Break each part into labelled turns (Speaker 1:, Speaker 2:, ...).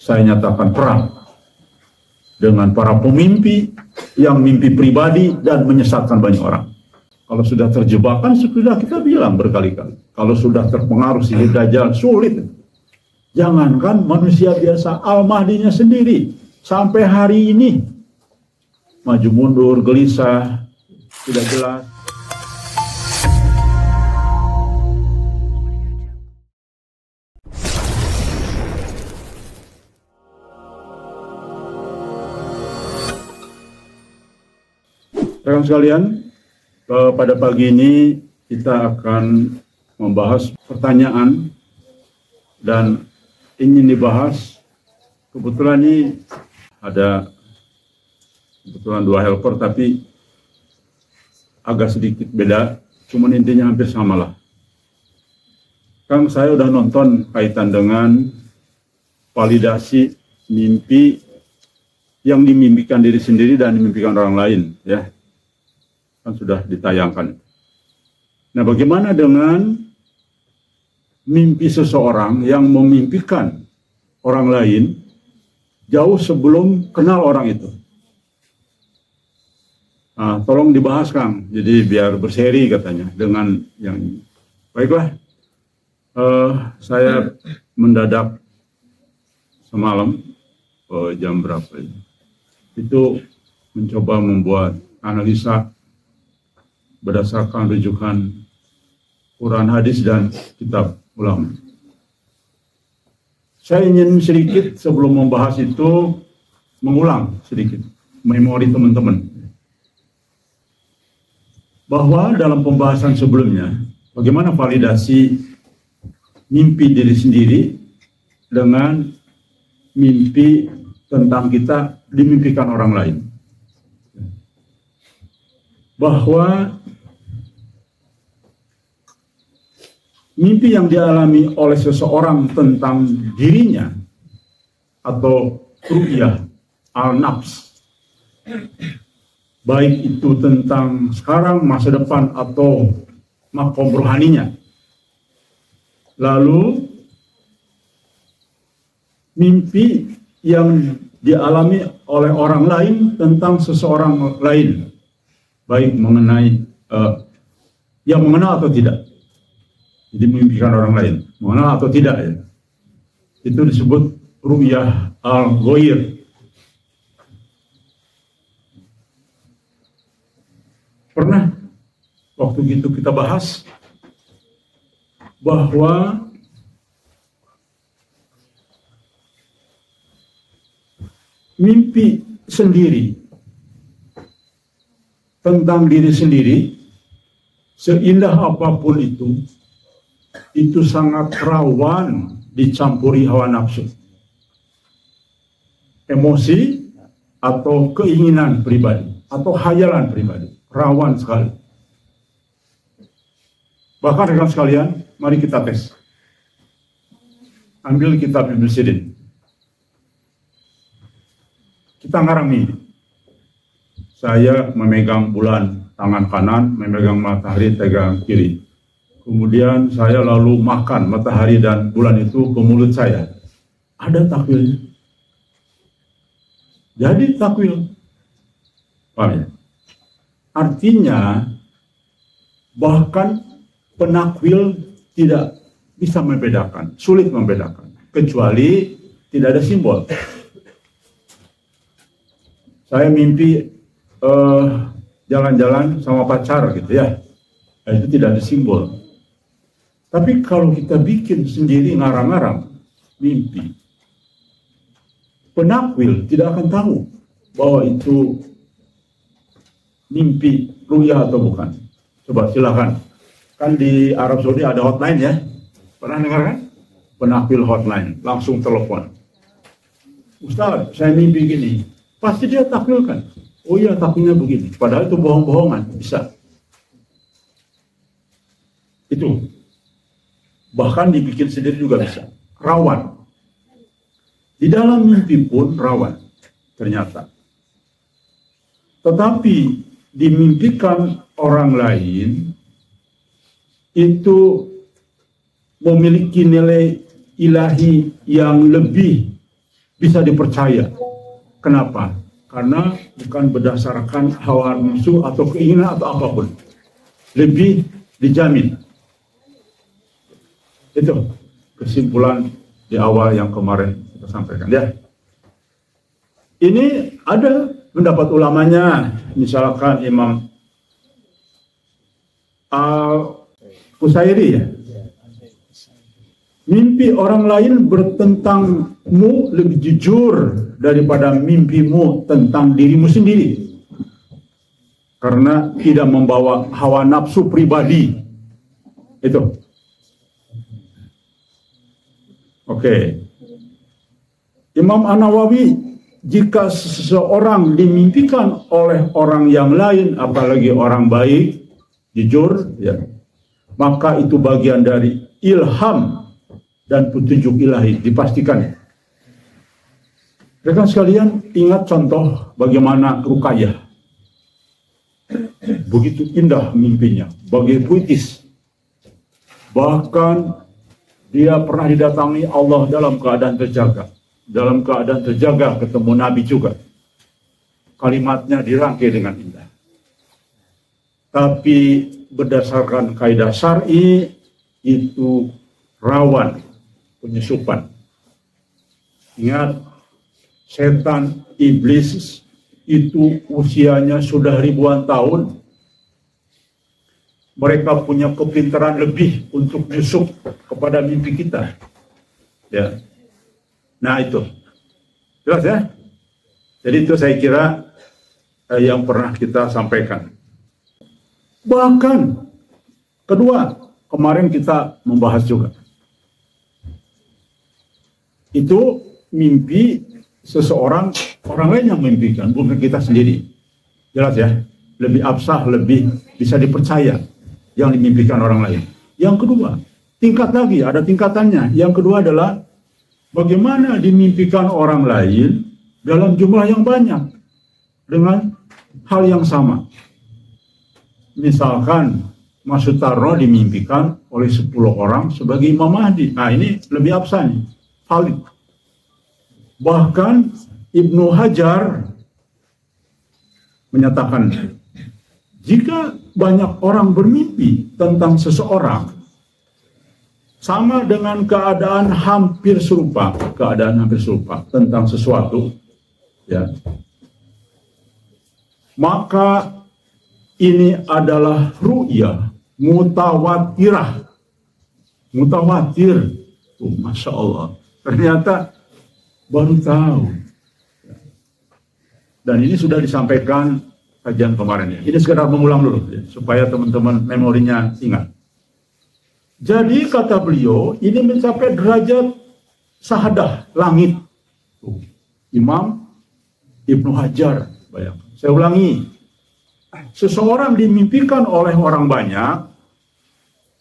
Speaker 1: saya nyatakan perang dengan para pemimpi yang mimpi pribadi dan menyesatkan banyak orang. Kalau sudah terjebak, kan sudah kita bilang berkali-kali, kalau sudah terpengaruh sihir Dajjal, sulit. Jangankan manusia biasa, Al-Mahdinya sendiri sampai hari ini maju mundur, gelisah, tidak jelas. Rekan sekalian, pada pagi ini kita akan membahas pertanyaan dan ingin dibahas. Kebetulan ini ada dua helper tapi agak sedikit beda, cuman intinya hampir sama lah. Kang, saya udah nonton kaitan dengan validasi mimpi yang dimimpikan diri sendiri dan dimimpikan orang lain, ya. Kan sudah ditayangkan. Nah, bagaimana dengan mimpi seseorang yang memimpikan orang lain jauh sebelum kenal orang itu? Nah, tolong dibahas, Kang. Jadi biar berseri katanya dengan yang ini. Baiklah, saya mendadak semalam jam berapa ini? Itu mencoba membuat analisa berdasarkan rujukan Quran, hadis, dan kitab ulama. Saya ingin sedikit sebelum membahas itu mengulang sedikit memori teman-teman. Bahwa dalam pembahasan sebelumnya, bagaimana validasi mimpi diri sendiri dengan mimpi tentang kita dimimpikan orang lain. Bahwa mimpi yang dialami oleh seseorang tentang dirinya atau ru'yah al-nafs, baik itu tentang sekarang, masa depan, atau makom rohaninya. Lalu mimpi yang dialami oleh orang lain tentang seseorang lain, baik mengenai yang mengenal atau tidak. Jadi memimpikan orang lain, mengenal atau tidak, ya. Itu disebut ru'yah al-ghair. Pernah waktu itu kita bahas bahwa mimpi sendiri tentang diri sendiri, seindah apapun itu sangat rawan dicampuri hawa nafsu, emosi, atau keinginan pribadi, atau hayalan pribadi. Rawan sekali. Bahkan rekan sekalian, mari kita tes. Ambil kitab Ibnu Sirin. Kita ngarang nih. Saya memegang bulan tangan kanan, memegang matahari tangan kiri. Kemudian saya lalu makan matahari dan bulan itu ke mulut saya. Ada takwilnya. Jadi takwil. Paham ya? Artinya bahkan penakwil tidak bisa membedakan, sulit membedakan, kecuali tidak ada simbol. Saya mimpi jalan-jalan sama pacar gitu ya, itu tidak ada simbol. Tapi kalau kita bikin sendiri ngarang-ngarang mimpi, penakwil tidak akan tahu bahwa itu mimpi ru'yah atau bukan. Coba silakan. Kan di Arab Saudi ada hotline ya. Pernah dengar kan? Penakwil hotline. Langsung telepon. Ustaz, saya mimpi gini. Pasti dia takwilkan. Oh iya, takwilnya begini. Padahal itu bohong-bohongan. Bisa. Itu. Bahkan dibikin sendiri juga bisa. Rawan. Di dalam mimpi pun rawan. Ternyata. Tetapi dimimpikan orang lain itu memiliki nilai ilahi yang lebih bisa dipercaya. Kenapa? Karena bukan berdasarkan hawa nafsu atau keinginan atau apapun. Lebih dijamin. Itu kesimpulan di awal yang kemarin kita sampaikan ya. Ini ada pendapat ulamanya, misalkan Imam Al-Qusairi ya. Mimpi orang lain bertentangmu lebih jujur daripada mimpimu tentang dirimu sendiri. Karena tidak membawa hawa nafsu pribadi. Itu. Oke. Imam An-Nawawi, jika seseorang dimimpikan oleh orang yang lain, apalagi orang baik, jujur, ya, maka itu bagian dari ilham dan petunjuk ilahi, dipastikan. Rekan sekalian, ingat contoh bagaimana Ruqayyah. Begitu indah mimpinya, bagai puitis. Bahkan dia pernah didatangi Allah dalam keadaan terjaga. Dalam keadaan terjaga ketemu Nabi juga. Kalimatnya dirangkai dengan indah. Tapi berdasarkan kaidah syar'i itu rawan penyusupan. Ingat, setan, iblis itu usianya sudah ribuan tahun. Mereka punya kepintaran lebih untuk menyusup kepada mimpi kita. Ya. Nah itu. Jelas ya? Jadi itu saya kira yang pernah kita sampaikan. Bahkan kedua, kemarin kita membahas juga. Itu mimpi seseorang, orang lain yang memimpikan, bukan kita sendiri. Jelas ya? Lebih absah, lebih bisa dipercaya yang dimimpikan orang lain. Yang kedua, tingkat lagi, ada tingkatannya. Yang kedua adalah bagaimana dimimpikan orang lain dalam jumlah yang banyak dengan hal yang sama. Misalkan Mas Sutarno dimimpikan oleh 10 orang sebagai Imam Mahdi. Nah ini lebih absah nih, valid. Bahkan Ibnu Hajar menyatakan, jika banyak orang bermimpi tentang seseorang, sama dengan keadaan hampir serupa tentang sesuatu, ya, maka ini adalah ru'yah mutawatirah. Mutawatir. Masya Allah. Ternyata baru tahu. Dan ini sudah disampaikan kajian kemarin ya. Ini sekedar mengulang dulu ya, supaya teman-teman memorinya ingat. Jadi kata beliau, ini mencapai derajat sahadah langit. Imam Ibnu Hajar, bayangkan. Saya ulangi, seseorang dimimpikan oleh orang banyak.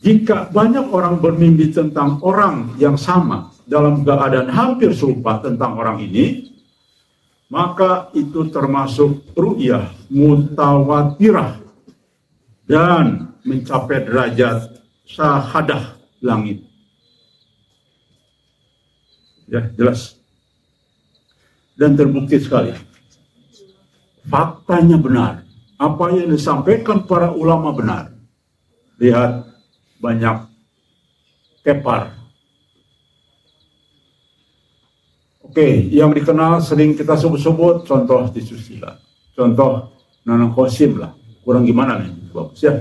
Speaker 1: Jika banyak orang bermimpi tentang orang yang sama dalam keadaan hampir serupa tentang orang ini, maka itu termasuk ru'yah mutawatirah dan mencapai derajat sahadah langit. Ya, jelas. Dan terbukti sekali. Faktanya benar. Apa yang disampaikan para ulama benar. Lihat, banyak kepar. Oke, yang dikenal sering kita sebut-sebut, contoh Tisusila. Contoh Nanang Qasim lah. Kurang gimana nih? Bagus ya.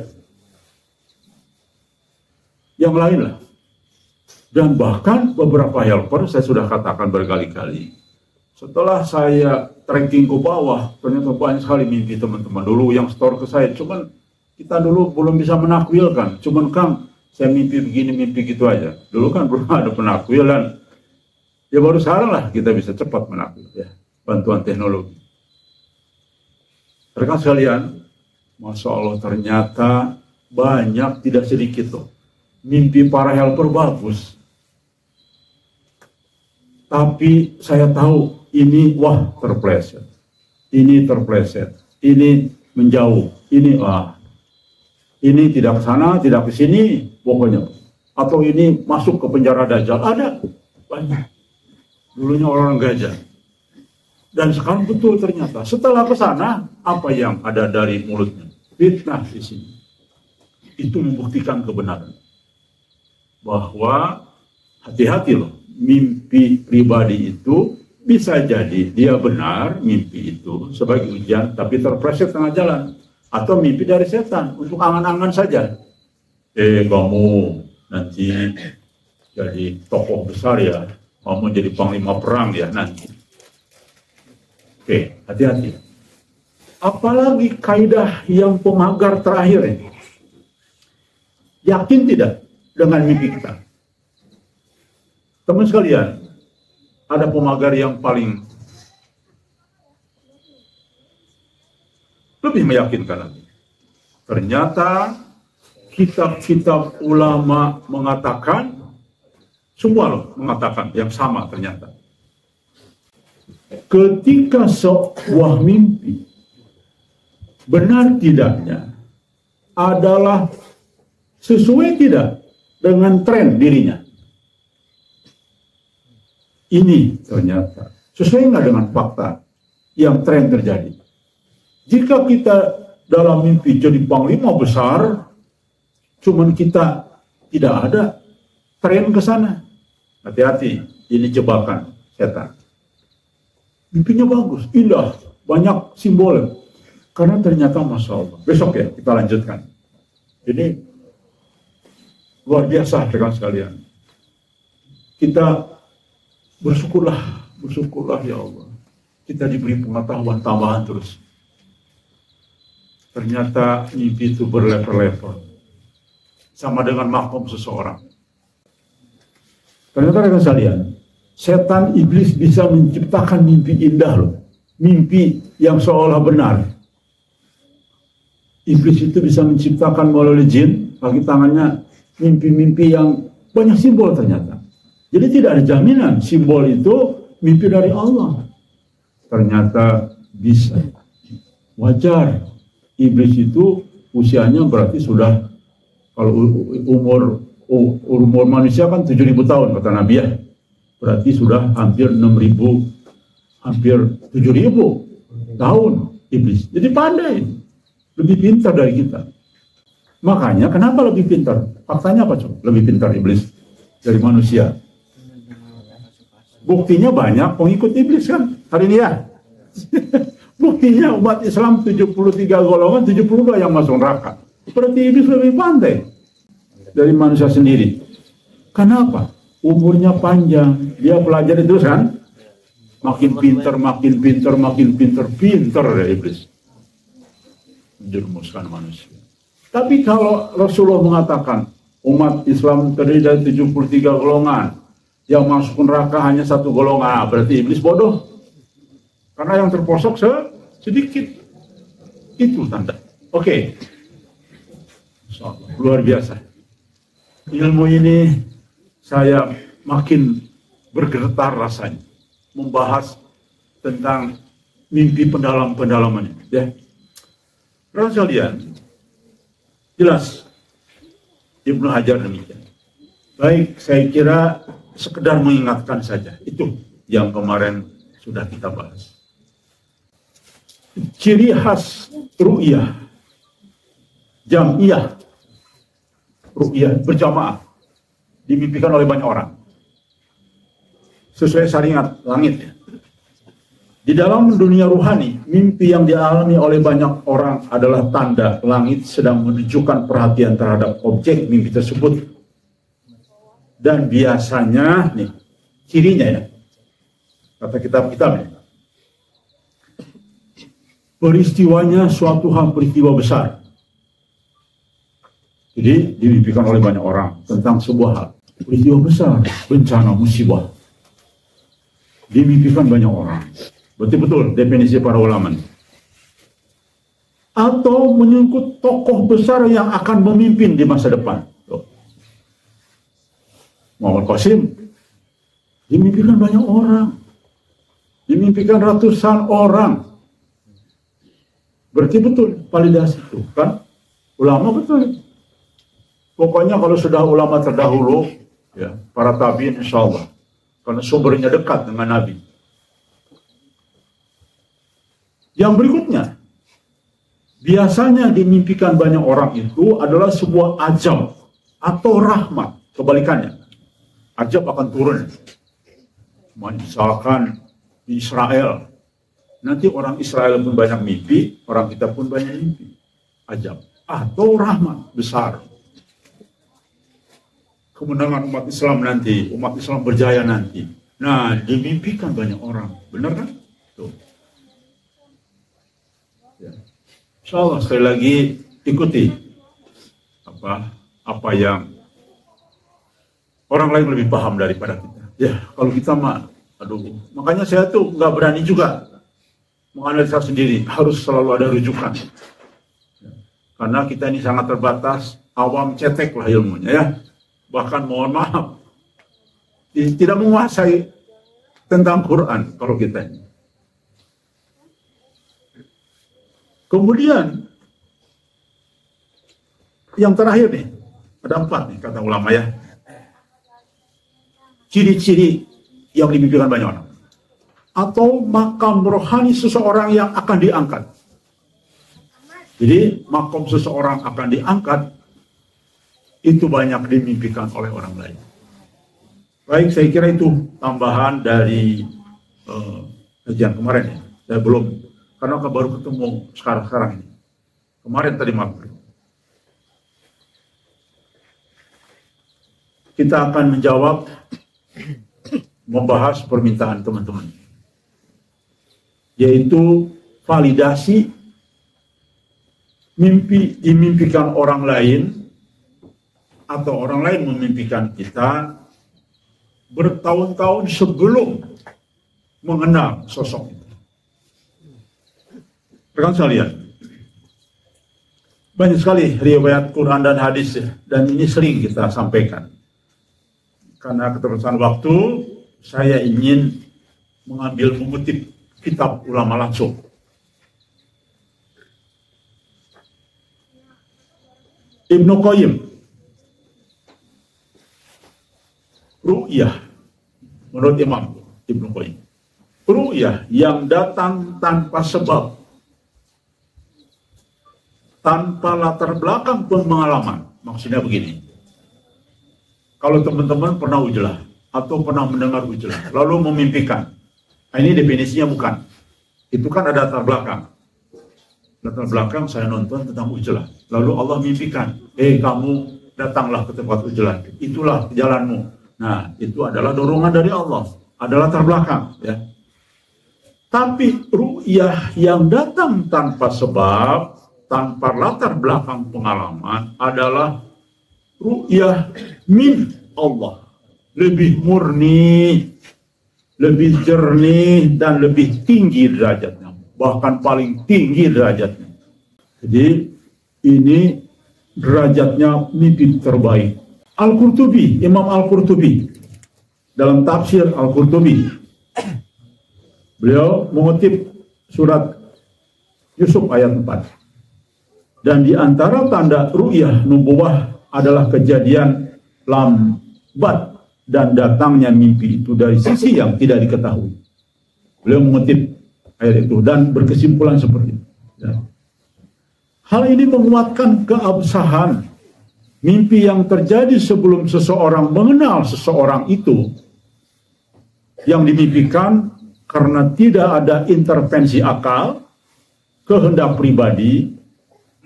Speaker 1: Yang lain lah. Dan bahkan beberapa helper, saya sudah katakan berkali-kali, setelah saya tracking ke bawah, ternyata banyak sekali mimpi teman-teman dulu yang store ke saya. Cuman kita dulu belum bisa menakwilkan. Cuman Kang, saya mimpi begini, mimpi gitu aja. Dulu kan belum ada penakwilan. Ya baru sekarang lah kita bisa cepat menakwil ya. Bantuan teknologi. Rekan sekalian, Masya Allah ternyata banyak, tidak sedikit loh. Mimpi para helper bagus. Tapi saya tahu ini wah terpleset. Ini terpleset. Ini menjauh. Ini ini tidak ke sana, tidak ke sini pokoknya. Atau ini masuk ke penjara Dajjal. Ada banyak. Dulunya orang gajah. Dan sekarang betul ternyata. Setelah ke sana, apa yang ada dari mulutnya? Fitnah di sini. Itu membuktikan kebenaran. Bahwa hati-hati loh, mimpi pribadi itu bisa jadi dia benar, mimpi itu sebagai ujian, tapi terpleset tengah jalan. Atau mimpi dari setan, untuk angan-angan saja. Kamu nanti jadi tokoh besar ya, kamu jadi panglima perang ya nanti. Oke, hati-hati. Apalagi kaidah yang pemagar terakhir ini. Yakin tidak dengan mimpi kita? Teman sekalian, ada pemagar yang paling lebih meyakinkan lagi. Ternyata kitab-kitab ulama mengatakan, semua loh mengatakan yang sama ternyata. Ketika sebuah mimpi benar tidaknya adalah sesuai tidak dengan tren dirinya. Ini ternyata sesuai nggak dengan fakta yang tren terjadi. Jika kita dalam mimpi jadi panglima besar, cuman kita tidak ada tren ke sana. Hati-hati, ini jebakan setan. Mimpinya bagus, indah, banyak simbol. Karena ternyata Masya Allah. Besok ya kita lanjutkan. Ini luar biasa rekan sekalian. Kita bersyukurlah ya Allah. Kita diberi pengetahuan tambahan terus. Ternyata mimpi itu berlevel-level. Sama dengan makom seseorang. Ternyata rekan sekalian, setan iblis bisa menciptakan mimpi indah loh. Mimpi yang seolah benar. Iblis itu bisa menciptakan melalui jin, bagi tangannya mimpi-mimpi yang banyak simbol ternyata. Jadi tidak ada jaminan simbol itu mimpi dari Allah. Ternyata bisa. Wajar. Iblis itu usianya berarti sudah, kalau umur manusia kan 7.000 tahun kata Nabi ya. Berarti sudah hampir 6.000, hampir 7.000 tahun iblis. Jadi pandai. Lebih pintar dari kita. Makanya kenapa lebih pintar? Faktanya apa coba? Lebih pintar iblis dari manusia. Buktinya banyak pengikut iblis kan hari ini ya. Buktinya umat Islam 73 golongan, 72 yang masuk neraka. Berarti iblis lebih pandai dari manusia sendiri. Kenapa? Umurnya panjang. Dia pelajari terus kan? Makin pintar ya iblis. Menjerumuskan manusia. Tapi kalau Rasulullah mengatakan umat Islam terdiri dari 73 golongan, yang masuk neraka hanya 1 golongan, berarti iblis bodoh. Karena yang terposok sedikit. Itu tanda. Oke. Luar biasa. Ilmu ini saya makin bergetar rasanya. Membahas tentang mimpi pendalaman-pendalamannya. Ya. Rasulullah jelas Ibnu Hajar demikian. Baik, saya kira sekedar mengingatkan saja. Itu yang kemarin sudah kita bahas. Ciri khas ru'yah, jam'iyah, ru'yah berjamaah, dimimpikan oleh banyak orang. Sesuai syariat langit ya. Di dalam dunia ruhani, mimpi yang dialami oleh banyak orang adalah tanda langit sedang menunjukkan perhatian terhadap objek mimpi tersebut. Dan biasanya, nih, cirinya ya, kata kitab-kitab ya, peristiwanya suatu hal peristiwa besar. Jadi dimimpikan oleh banyak orang tentang sebuah hal, peristiwa besar, bencana, musibah. Dimimpikan banyak orang. Betul-betul definisi para ulama. Atau menyangkut tokoh besar yang akan memimpin di masa depan. Muhammad Qasim dimimpikan banyak orang. Dimimpikan ratusan orang. Berarti betul validasi itu kan? Ulama betul. Pokoknya kalau sudah ulama terdahulu, ya, para tabi'in insya Allah. Karena sumbernya dekat dengan Nabi. Yang berikutnya, biasanya dimimpikan banyak orang itu adalah sebuah ajab atau rahmat. Kebalikannya, ajab akan turun. Misalkan di Israel, nanti orang Israel pun banyak mimpi, orang kita pun banyak mimpi. Ajab atau rahmat besar. Kemenangan umat Islam nanti, umat Islam berjaya nanti. Nah, dimimpikan banyak orang, benar kan? Tuh. Ya. Insyaallah sekali lagi ikuti apa yang orang lain lebih paham daripada kita. Ya, kalau kita mah, aduh, makanya saya tuh nggak berani juga menganalisa sendiri, harus selalu ada rujukan. Karena kita ini sangat terbatas, awam cetek lah ilmunya ya. Bahkan mohon maaf, tidak menguasai tentang Quran kalau kita ini. Kemudian, yang terakhir nih, ada 4 nih kata ulama ya. Ciri-ciri yang dimimpikan banyak orang. Atau makam rohani seseorang yang akan diangkat. Jadi makam seseorang akan diangkat, itu banyak dimimpikan oleh orang lain. Baik, saya kira itu tambahan dari kajian kemarin ya. Saya belum, karena baru ketemu sekarang ini. Kemarin tadi maghrib. Kita akan menjawab, membahas permintaan teman-teman, yaitu validasi mimpi dimimpikan orang lain atau orang lain memimpikan kita bertahun-tahun sebelum mengenal sosok itu. Rekan sekalian, banyak sekali riwayat Quran dan hadis ya, dan ini sering kita sampaikan. Karena keterbatasan waktu, saya ingin mengutip kitab ulama langsung. Ibnu Qayyim, ru'yah, menurut Imam Ibnu Qayyim, ru'yah yang datang tanpa sebab, tanpa latar belakang pengalaman. Maksudnya begini, kalau teman-teman pernah ujlah atau pernah mendengar ujlah, lalu memimpikan, nah ini definisinya bukan, itu kan ada latar belakang. Latar belakang saya nonton tentang ujlah, lalu Allah mimpikan, kamu datanglah ke tempat ujlah, itulah jalanmu. Nah, itu adalah dorongan dari Allah, ada latar belakang ya. Tapi ru'yah yang datang tanpa sebab, tanpa latar belakang pengalaman adalah ru'yah min Allah, lebih murni, lebih jernih, dan lebih tinggi derajatnya, bahkan paling tinggi derajatnya. Jadi ini derajatnya mimpi terbaik. Al-Qurtubi, Imam Al-Qurtubi dalam tafsir Al-Qurtubi, beliau mengutip surat Yusuf ayat 4. Dan di antara tanda ru'yah nubuwah adalah kejadian lambat dan datangnya mimpi itu dari sisi yang tidak diketahui. Beliau mengutip ayat itu dan berkesimpulan seperti itu. Ya. Hal ini menguatkan keabsahan mimpi yang terjadi sebelum seseorang mengenal seseorang itu yang dimimpikan, karena tidak ada intervensi akal, kehendak pribadi,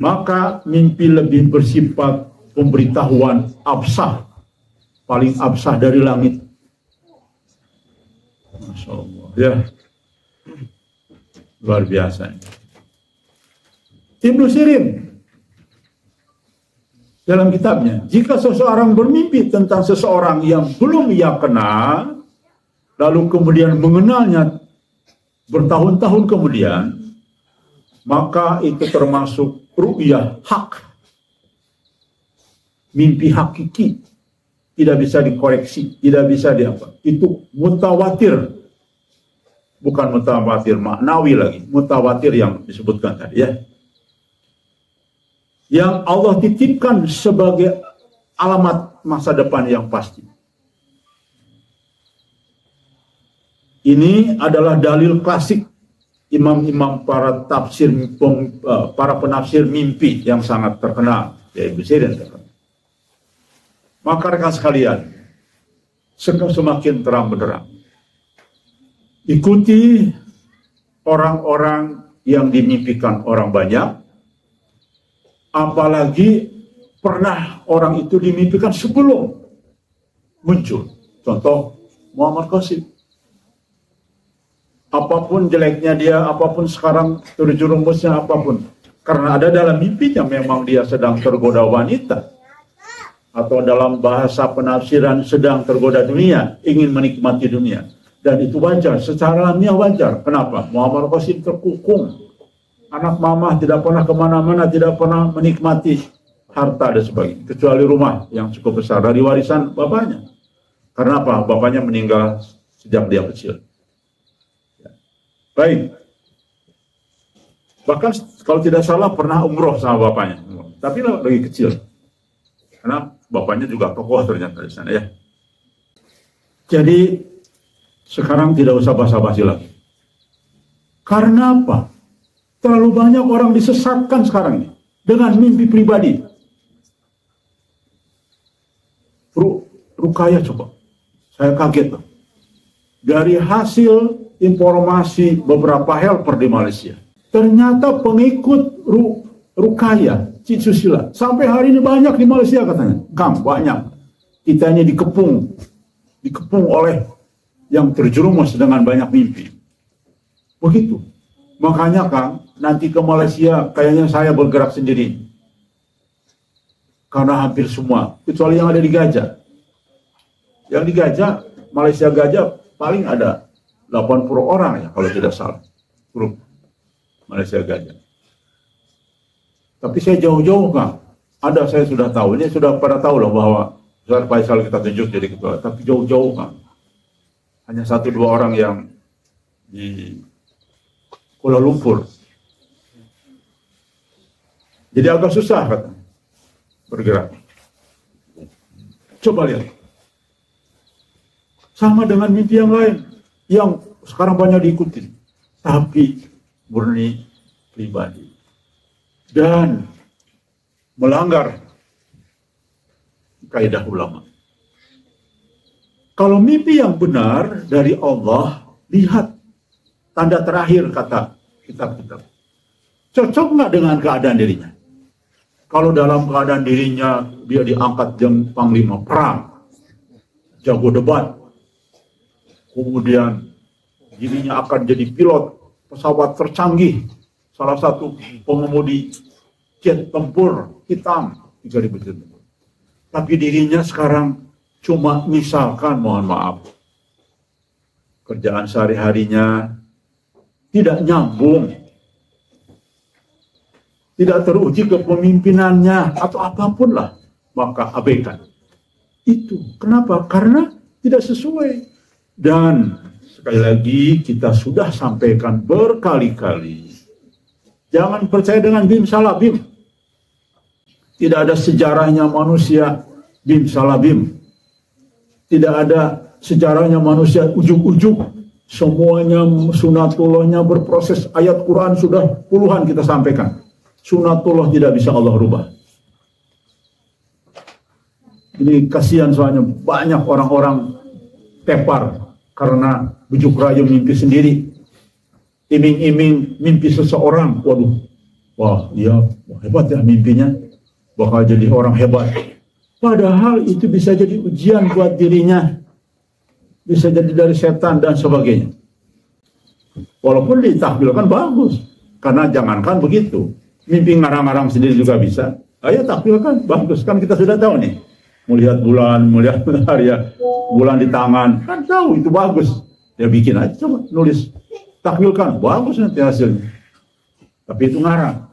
Speaker 1: maka mimpi lebih bersifat pemberitahuan absah, paling absah dari langit. Masya Allah, ya, luar biasa. Ibnu Sirin dalam kitabnya, jika seseorang bermimpi tentang seseorang yang belum ia kenal, lalu kemudian mengenalnya bertahun-tahun kemudian, maka itu termasuk ru'yah hak, mimpi hakiki, tidak bisa dikoreksi, tidak bisa diapa. Itu mutawatir, bukan mutawatir maknawi lagi, mutawatir yang disebutkan tadi ya, yang Allah titipkan sebagai alamat masa depan yang pasti. Ini adalah dalil klasik imam-imam para para penafsir mimpi yang sangat terkenal, yaitu Sirin terkenal. Maka rekan sekalian, semakin terang benderang, ikuti orang-orang yang dimimpikan orang banyak, apalagi pernah orang itu dimimpikan sebelum muncul. Contoh Muhammad Qasim. Apapun jeleknya dia, apapun sekarang terjerumusnya apapun, karena ada dalam mimpinya memang dia sedang tergoda wanita, atau dalam bahasa penafsiran sedang tergoda dunia, ingin menikmati dunia. Dan itu wajar, secara alamiah wajar. Kenapa? Muhammad Qasim terkukung. Anak mama tidak pernah kemana-mana, tidak pernah menikmati harta dan sebagainya. Kecuali rumah yang cukup besar dari warisan bapaknya. Karena apa? Bapaknya meninggal sejak dia kecil. Baik. Bahkan kalau tidak salah pernah umroh sama bapaknya. Tapi lagi kecil. Karena bapaknya juga tokoh ternyata di sana ya. Jadi sekarang tidak usah basa-basi lagi. Karena apa? Terlalu banyak orang disesatkan sekarang ini dengan mimpi pribadi. Rukaya coba. Saya kaget. Dari hasil informasi beberapa helper di Malaysia, ternyata pengikut Rukaya Cik Susila sampai hari ini banyak di Malaysia katanya. Kang, banyak. Kita ini dikepung oleh yang terjerumus dengan banyak mimpi. Begitu. Makanya Kang, nanti ke Malaysia kayaknya saya bergerak sendiri. Karena hampir semua, kecuali yang ada di Gajah. Yang di Gajah, Malaysia Gajah paling ada 80 orang ya kalau tidak salah. Grup Malaysia Gajah. Tapi saya jauh-jauh Kang. Ada saya sudah tahu, ini sudah pada tahu loh bahwa Ustaz Faisal kita tunjuk jadi ketua. Tapi jauh-jauh Kang. Hanya 1-2 orang yang di Kuala Lumpur. Jadi agak susah katanya bergerak. Coba lihat. Sama dengan mimpi yang lain yang sekarang banyak diikuti, tapi murni pribadi dan melanggar kaidah ulama. Kalau mimpi yang benar dari Allah, lihat tanda terakhir kata kitab-kitab. Cocok nggak dengan keadaan dirinya? Kalau dalam keadaan dirinya dia diangkat jadi panglima perang, jago debat, kemudian dirinya akan jadi pilot pesawat tercanggih, salah satu pengemudi jet tempur hitam 3000 jet tempur. Tapi dirinya sekarang cuma misalkan, mohon maaf, kerjaan sehari-harinya tidak nyambung, tidak teruji kepemimpinannya atau apapun lah, maka abaikan. Itu kenapa? Karena tidak sesuai. Dan sekali lagi kita sudah sampaikan berkali-kali, jangan percaya dengan bim salah bim. Tidak ada sejarahnya manusia bim salah bim. Tidak ada sejarahnya manusia ujuk-ujuk. Semuanya sunatullahnya berproses. Ayat Quran sudah puluhan kita sampaikan. Sunatullah tidak bisa Allah rubah. Ini kasihan soalnya banyak orang-orang tepar karena bujuk rayu mimpi sendiri. Iming-iming mimpi seseorang. Waduh, wah iya, hebat ya mimpinya. Bakal jadi orang hebat. Padahal itu bisa jadi ujian buat dirinya. Bisa jadi dari setan dan sebagainya. Walaupun ditakbilkan bagus. Karena jangankan begitu. Mimpi ngarang-ngarang sendiri juga bisa. Ayo takbilkan, bagus. Kan kita sudah tahu nih. Melihat bulan, melihat matahari ya. Bulan di tangan. Kan tahu itu bagus. Ya bikin aja, coba nulis. Takbilkan, bagus nanti hasilnya. Tapi itu ngarang.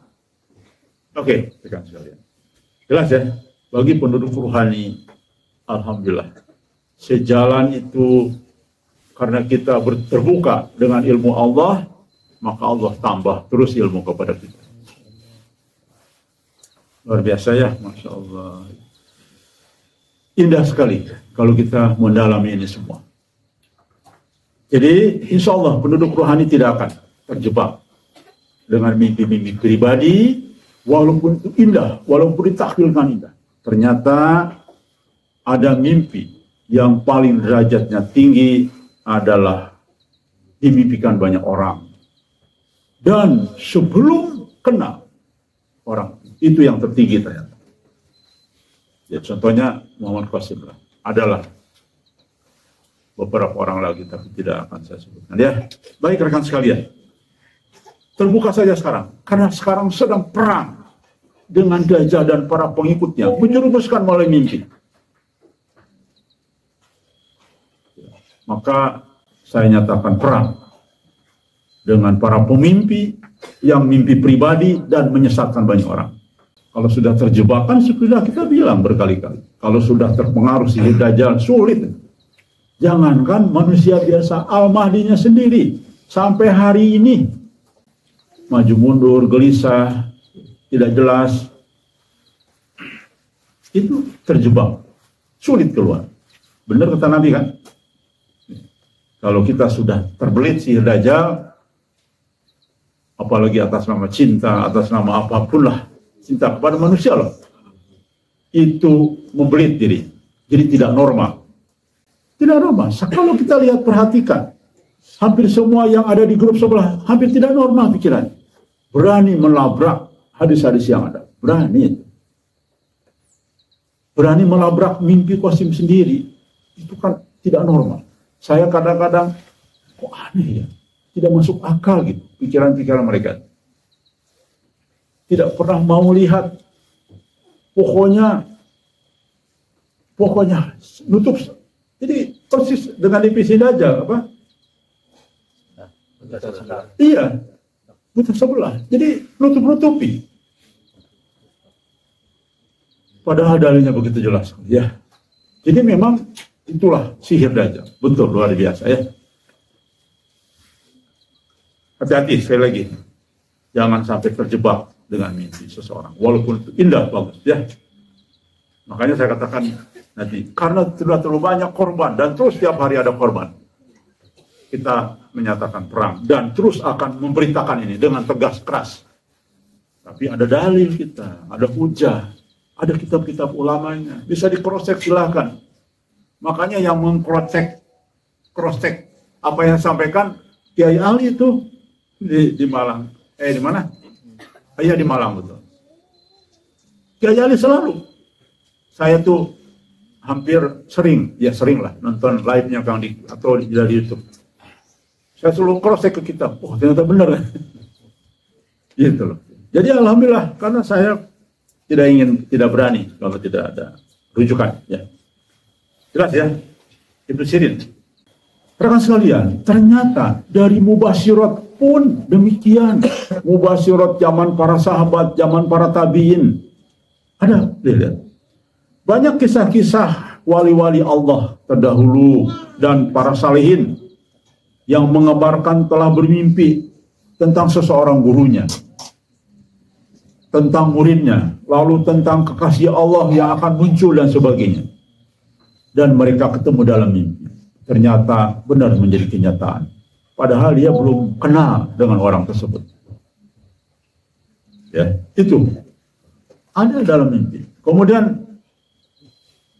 Speaker 1: Oke, tekan sekalian. Jelas ya? Bagi penduduk rohani, alhamdulillah. Sejalan itu karena kita terbuka dengan ilmu Allah, maka Allah tambah terus ilmu kepada kita. Luar biasa ya, Masya Allah. Indah sekali kalau kita mendalami ini semua. Jadi insya Allah penduduk rohani tidak akan terjebak dengan mimpi-mimpi pribadi, walaupun itu indah, walaupun ditakwilkan indah, ternyata ada mimpi yang paling derajatnya tinggi adalah dimimpikan banyak orang. Dan sebelum kena orang, itu yang tertinggi ternyata. Ya, contohnya Muhammad Qasim lah. Adalah beberapa orang lagi, tapi tidak akan saya sebutkan. Ya, baik rekan sekalian. Terbuka saja sekarang, karena sekarang sedang perang dengan Dajjal dan para pengikutnya, menyerumuskan melalui mimpi. Maka saya nyatakan perang dengan para pemimpi yang mimpi pribadi dan menyesatkan banyak orang. Kalau sudah terjebak, kan sudah kita bilang berkali-kali, kalau sudah terpengaruh sihir Dajjal, sulit. Jangankan manusia biasa, Al-Mahdinya sendiri sampai hari ini maju mundur, gelisah, tidak jelas, itu terjebak, sulit keluar. Benar kata Nabi kan? Kalau kita sudah terbelit sihir Dajjal, apalagi atas nama cinta, atas nama apapun lah, cinta kepada manusia loh, itu membelit diri, jadi tidak normal. Tidak normal. Kalau kita lihat, perhatikan, hampir semua yang ada di grup sebelah hampir tidak normal pikiran. Berani melabrak hadis-hadis yang ada. Berani. Berani melabrak mimpi Qasim sendiri. Itu kan tidak normal. Saya kadang-kadang, kok aneh ya, tidak masuk akal gitu pikiran-pikiran mereka. Tidak pernah mau lihat. Pokoknya nutup. Jadi persis dengan divisi Dajjal apa? Iya, buta sebelah. Jadi nutup-nutupi. Padahal dalilnya begitu jelas, ya. Jadi memang itulah sihir Dajjal. Betul, luar biasa ya. Hati-hati sekali lagi. Jangan sampai terjebak dengan mimpi seseorang. Walaupun itu indah, bagus ya. Makanya saya katakan nanti, karena sudah terlalu banyak korban dan terus setiap hari ada korban, kita menyatakan perang dan terus akan memberitakan ini dengan tegas keras. Tapi ada dalil kita, ada hujah, ada kitab-kitab ulamanya, bisa di-cross-check silahkan. Makanya yang meng-cross-check apa yang disampaikan Kiai Ali itu di Malang. Di mana? Iya di Malang betul. Kiai Ali selalu. Saya tuh hampir sering lah nonton live-nya atau di YouTube. Saya selalu cross-check ke kitab. Oh, ternyata benar. Gitu loh. Jadi alhamdulillah, karena saya tidak berani kalau tidak ada rujukan. Ya. Jelas ya? Ibnu Sirin. Rekan sekalian, ternyata dari mubasyirat pun demikian. Mubasyirat zaman para sahabat, zaman para tabi'in. Ada, lihat. Banyak kisah-kisah wali-wali Allah terdahulu dan para salihin yang mengabarkan telah bermimpi tentang seseorang gurunya, tentang muridnya, lalu tentang kekasih Allah yang akan muncul dan sebagainya. Dan mereka ketemu dalam mimpi. Ternyata benar menjadi kenyataan. Padahal dia belum kenal dengan orang tersebut. Ya, itu ada dalam mimpi. Kemudian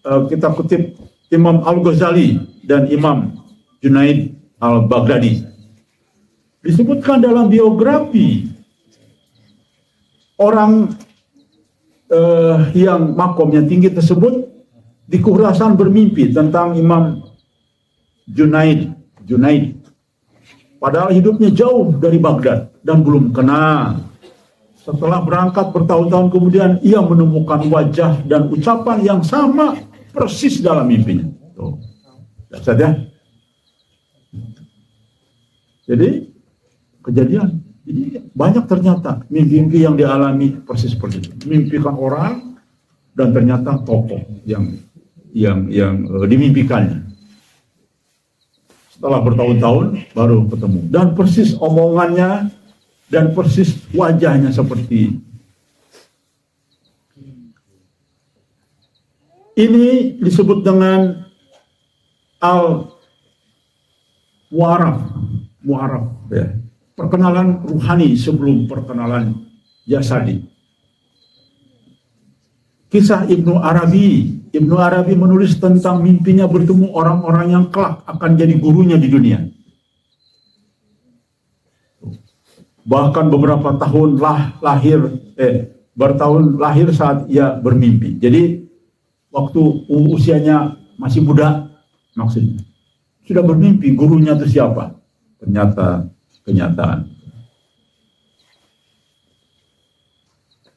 Speaker 1: kita kutip Imam Al-Ghazali dan Imam Junaid Al-Baghdadi. Disebutkan dalam biografi orang yang makomnya tinggi tersebut di Khurasan bermimpi tentang Imam Junaid. Padahal hidupnya jauh dari Baghdad dan belum kenal. Setelah berangkat bertahun-tahun kemudian, ia menemukan wajah dan ucapan yang sama persis dalam mimpinya. Tuh. Dasar ya. Jadi kejadian. Jadi banyak ternyata mimpi-mimpi yang dialami persis seperti itu. Mimpikan orang dan ternyata tokoh yang dimimpikannya. Setelah bertahun-tahun baru ketemu dan persis omongannya dan persis wajahnya seperti ini. Disebut dengan al-mu'araf ya. perkenalan ruhani sebelum perkenalan jasadi. Kisah Ibnu Arabi. Ibnu Arabi menulis tentang mimpinya bertemu orang-orang yang kelak akan jadi gurunya di dunia. Bahkan beberapa tahun bertahun lahir saat ia bermimpi. Jadi waktu usianya masih muda, maksudnya sudah bermimpi gurunya itu siapa? Ternyata kenyataan.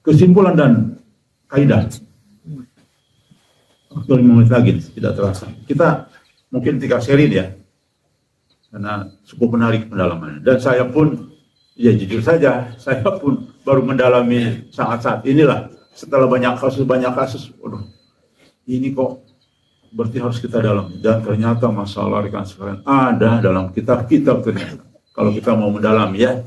Speaker 1: Kesimpulan dan kaidah. Waktu 5 menit lagi tidak terasa. Kita mungkin 3 seri ya, karena cukup menarik pendalamannya. Dan saya pun, ya jujur saja, saya pun baru mendalami saat-saat inilah. Setelah banyak kasus, waduh, ini kok berarti harus kita dalami. Dan ternyata masalah rekan sekalian ada dalam kitab-kitab ternyata. Kalau kita mau mendalami ya.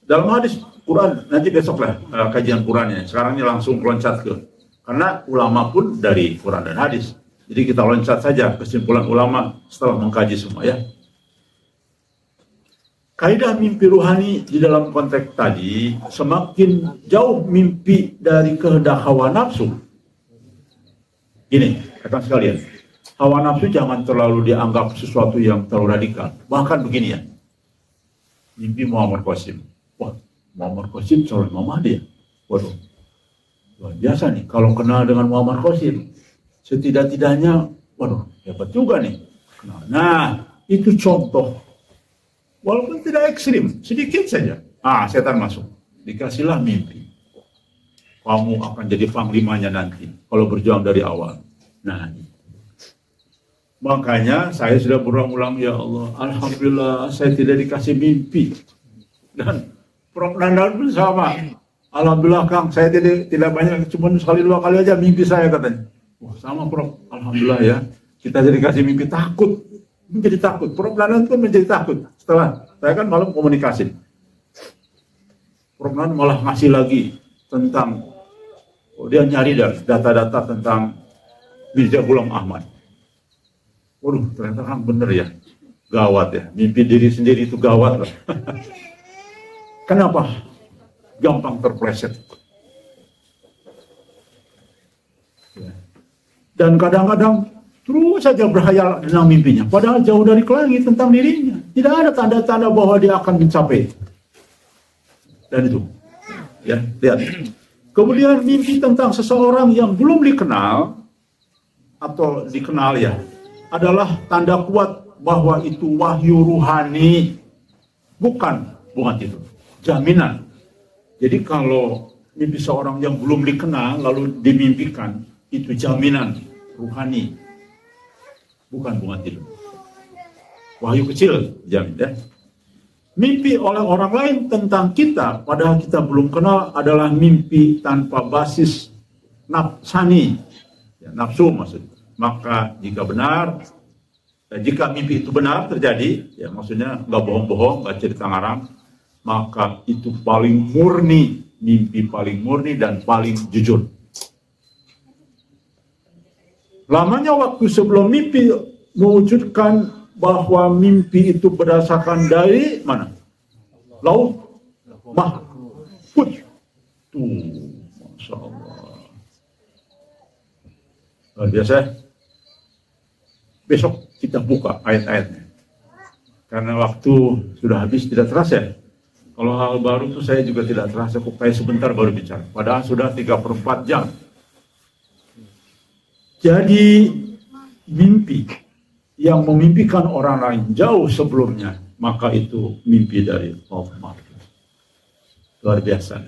Speaker 1: Dalam hadis Quran, nanti besok lah kajian Qurannya. Sekarang ini langsung loncat ke. Karena ulama pun dari Quran dan hadis. Jadi kita loncat saja kesimpulan ulama setelah mengkaji semua ya. Kaidah mimpi ruhani di dalam konteks tadi, semakin jauh mimpi dari kehendak hawa nafsu. Gini, kata sekalian, hawa nafsu jangan terlalu dianggap sesuatu yang terlalu radikal. Bahkan begini ya, mimpi Muhammad Qasim. Wah, Muhammad Qasim calon Muhammad ya. Waduh, luar biasa nih. Kalau kenal dengan Muhammad Qasim, setidak-tidaknya, waduh, hebat juga nih. Nah, itu contoh. Walaupun tidak ekstrim, sedikit saja. Setan masuk. Dikasihlah mimpi. Kamu akan jadi panglimanya nanti, kalau berjuang dari awal. Nah, makanya saya sudah berulang-ulang, ya Allah, alhamdulillah saya tidak dikasih mimpi. Dan Prof. Nandal pun sama. Alhamdulillah Kang, saya tidak banyak, cuma sekali 2 kali aja mimpi saya katanya. Wah, sama Prof. Alhamdulillah ya. Kita jadi kasih mimpi takut. Menjadi takut. Prof. Nandal pun menjadi takut. Setelah saya kan malam komunikasi. Prof. Nandal malah ngasih lagi tentang, dia nyari data-data tentang Mirza Ghulam Ahmad. Waduh, ternyata Kang bener ya. Gawat ya. Mimpi diri sendiri itu gawat lah. Kenapa? Gampang terpleset. Dan kadang-kadang terus saja berhayal tentang mimpinya. Padahal jauh dari langit tentang dirinya. Tidak ada tanda-tanda bahwa dia akan mencapai. Dan itu. Ya, lihat. Kemudian mimpi tentang seseorang yang belum dikenal atau dikenal ya, adalah tanda kuat bahwa itu wahyu ruhani. Bukan itu. Jaminan. Jadi kalau mimpi seorang yang belum dikenal lalu dimimpikan, itu jaminan ruhani. Bukan tidur. Wahyu kecil jamin ya. Mimpi oleh orang lain tentang kita padahal kita belum kenal adalah mimpi tanpa basis nafsani. Ya, nafsu maksudnya. Maka jika mimpi itu benar terjadi, ya maksudnya nggak bohong-bohong, nggak cerita ngaram, maka itu paling murni, mimpi paling murni dan paling jujur. Lamanya waktu sebelum mimpi mewujudkan bahwa mimpi itu berdasarkan dari mana? Lauh mahfuz. Tuh, Masya Allah. Luar biasa. Besok kita buka ayat-ayatnya. Karena waktu sudah habis tidak terasa. Kalau hal baru itu saya juga tidak terasa, kok kayak sebentar baru bicara. Padahal sudah 3/4 jam. Jadi mimpi yang memimpikan orang lain jauh sebelumnya, maka itu mimpi dari Allah. Luar biasa.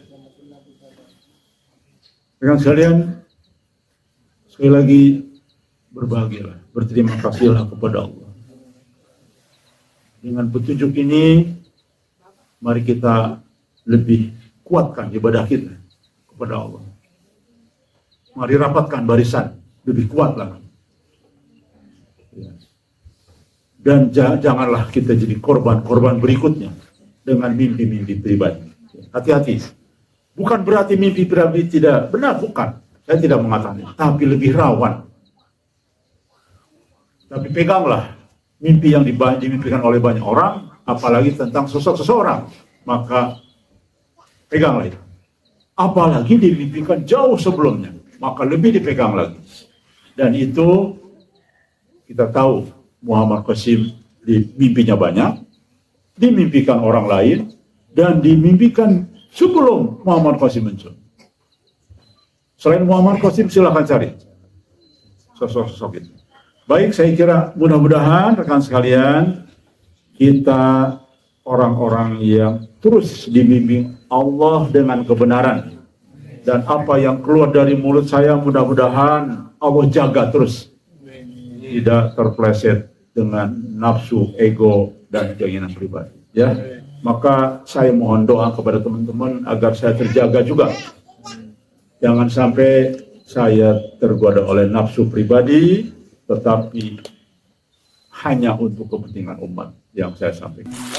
Speaker 1: Dengan sekalian, sekali lagi berbahagialah, berterima kasihlah kepada Allah. Dengan petunjuk ini, mari kita lebih kuatkan ibadah kita kepada Allah. Mari rapatkan barisan, lebih kuat lagi. Dan janganlah kita jadi korban berikutnya dengan mimpi-mimpi pribadi. Hati-hati. Bukan berarti mimpi pribadi tidak benar, bukan. Saya tidak mengatakan, tapi lebih rawan. Tapi peganglah mimpi yang dimimpikan oleh banyak orang apalagi tentang sosok seseorang, maka peganglah itu. Apalagi dimimpikan jauh sebelumnya, maka lebih dipegang lagi. Dan itu kita tahu Muhammad Qasim dimimpinya banyak, dimimpikan orang lain, dan dimimpikan sebelum Muhammad Qasim muncul. Selain Muhammad Qasim, silahkan cari sosok-sosok itu. Baik, saya kira mudah-mudahan rekan sekalian, kita orang-orang yang terus dibimbing Allah dengan kebenaran. Dan apa yang keluar dari mulut saya mudah-mudahan Allah jaga terus. Tidak terpleset dengan nafsu, ego, dan keinginan pribadi. Ya, maka saya mohon doa kepada teman-teman agar saya terjaga juga. Jangan sampai saya tergoda oleh nafsu pribadi, tetapi hanya untuk kepentingan umat yang saya sampaikan.